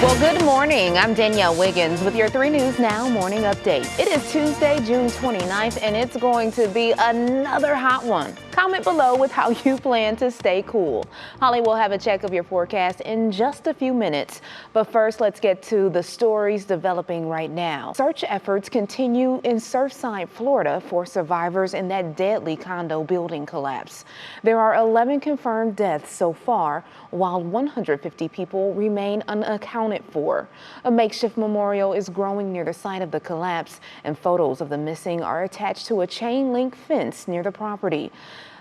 Well, good morning. I'm Danielle Wiggins with your 3 News Now morning update. It is Tuesday, June 29th, and it's going to be another hot one. Comment below with how you plan to stay cool. Holly will have a check of your forecast in just a few minutes. But first, let's get to the stories developing right now. Search efforts continue in Surfside, Florida for survivors in that deadly condo building collapse. There are 11 confirmed deaths so far, while 150 people remain unaccounted for. A makeshift memorial is growing near the site of the collapse, and photos of the missing are attached to a chain-link fence near the property.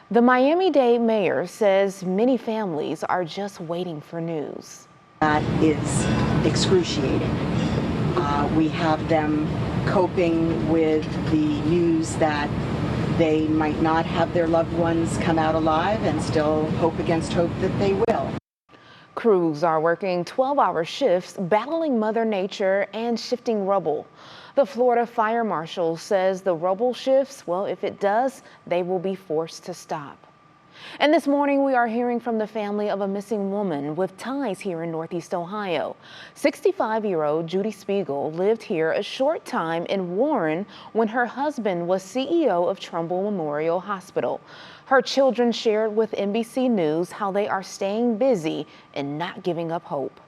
The Miami-Dade mayor says many families are just waiting for news. That is excruciating. We have them coping with the news that they might not have their loved ones come out alive and still hope against hope that they will. Crews are working 12-hour shifts, battling Mother Nature and shifting rubble. The Florida Fire Marshal says the rubble shifts, well, if it does, they will be forced to stop. And this morning, we are hearing from the family of a missing woman with ties here in Northeast Ohio. 65-year-old Judy Spiegel lived here a short time in Warren when her husband was CEO of Trumbull Memorial Hospital. Her children shared with NBC News how they are staying busy and not giving up hope.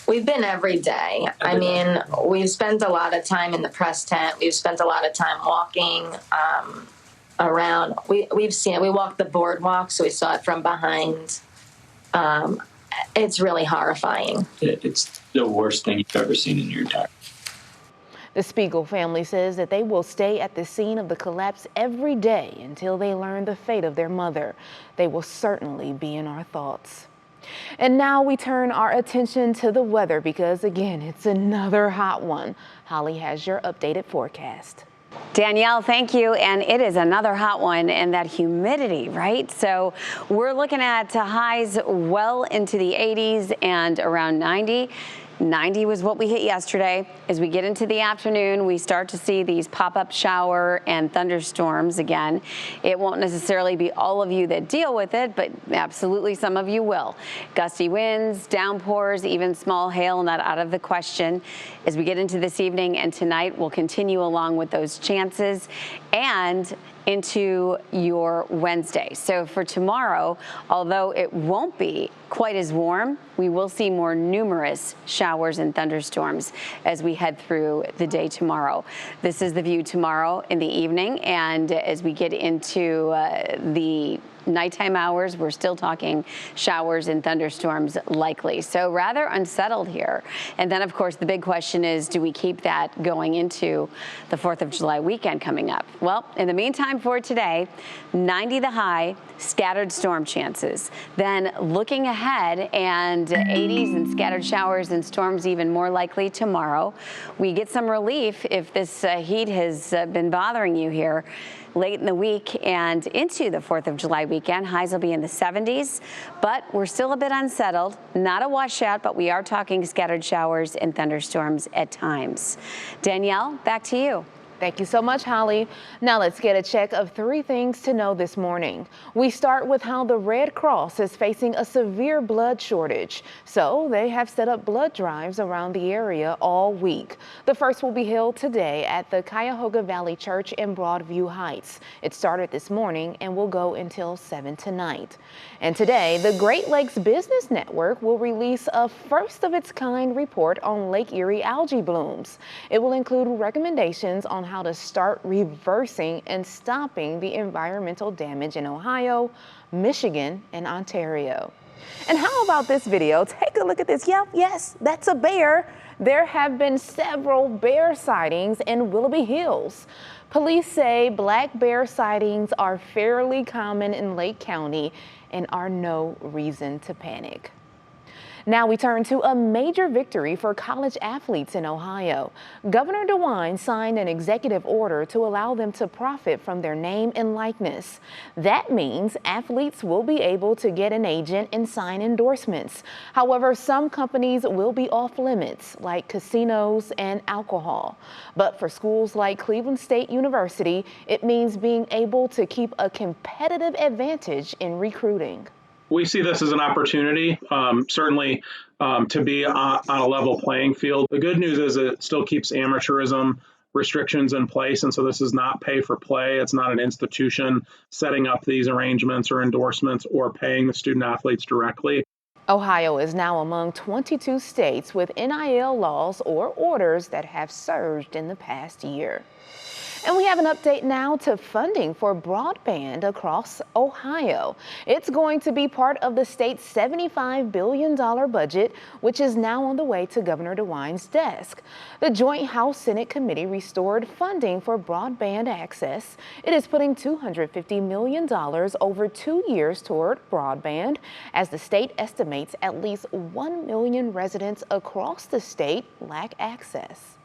We've been every day. I mean, we've spent a lot of time in the press tent. We've spent a lot of time walking around. We walked the boardwalk, so we saw it from behind. It's really horrifying. It's the worst thing you've ever seen in your entire life. The Spiegel family says that they will stay at the scene of the collapse every day until they learn the fate of their mother. They will certainly be in our thoughts. And now we turn our attention to the weather because, again, it's another hot one. Holly has your updated forecast. Danielle, thank you. And it is another hot one, and that humidity, right? So we're looking at highs well into the 80s and around 90. 90 was what we hit yesterday. As we get into the afternoon, we start to see these pop-up shower and thunderstorms again. It won't necessarily be all of you that deal with it, but absolutely some of you will. Gusty winds, downpours, even small hail, not out of the question. As we get into this evening and tonight, we'll continue along with those chances and into your Wednesday. So for tomorrow, although it won't be quite as warm, we will see more numerous showers and thunderstorms as we head through the day tomorrow. This is the view tomorrow in the evening, and as we get into the nighttime hours, we're still talking showers and thunderstorms likely. So rather unsettled here. And then, of course, the big question is, do we keep that going into the 4th of July weekend coming up? Well, in the meantime for today, 90 the high, scattered storm chances. Then looking ahead, and 80s and scattered showers and storms even more likely tomorrow. We get some relief if this heat has been bothering you here late in the week and into the 4th of July weekend. Highs will be in the 70s, but we're still a bit unsettled. Not a washout, but we are talking scattered showers and thunderstorms at times. Danielle, back to you. Thank you so much, Holly. Now let's get a check of 3 things to know this morning. We start with how the Red Cross is facing a severe blood shortage. So they have set up blood drives around the area all week. The first will be held today at the Cuyahoga Valley Church in Broadview Heights. It started this morning and will go until 7 tonight. And today, the Great Lakes Business Network will release a first-of-its-kind report on Lake Erie algae blooms. It will include recommendations on how to start reversing and stopping the environmental damage in Ohio, Michigan, and Ontario. And how about this video? Take a look at this. Yep, yes, that's a bear. There have been several bear sightings in Willoughby Hills. Police say black bear sightings are fairly common in Lake County and are no reason to panic. Now we turn to a major victory for college athletes in Ohio. Governor DeWine signed an executive order to allow them to profit from their name and likeness. That means athletes will be able to get an agent and sign endorsements. However, some companies will be off limits, like casinos and alcohol. But for schools like Cleveland State University, it means being able to keep a competitive advantage in recruiting. We see this as an opportunity. Certainly, to be on a level playing field. The good news is it still keeps amateurism restrictions in place, and so this is not pay for play. It's not an institution setting up these arrangements or endorsements or paying the student athletes directly. Ohio is now among 22 states with NIL laws or orders that have surged in the past year. And we have an update now to funding for broadband across Ohio. It's going to be part of the state's $75 billion budget, which is now on the way to Governor DeWine's desk. The Joint House-Senate Committee restored funding for broadband access. It is putting $250 million over 2 years toward broadband, as the state estimates at least 1 million residents across the state lack access.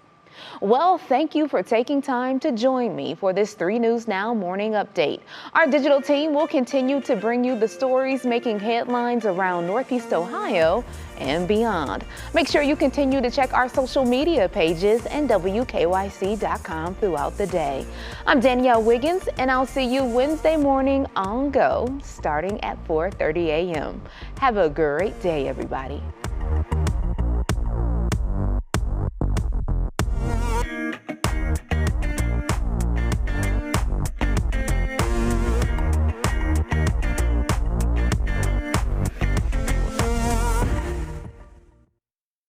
Well, thank you for taking time to join me for this 3 News Now morning update. Our digital team will continue to bring you the stories making headlines around Northeast Ohio and beyond. Make sure you continue to check our social media pages and WKYC.com throughout the day. I'm Danielle Wiggins, and I'll see you Wednesday morning on Go, starting at 4:30 a.m. Have a great day, everybody.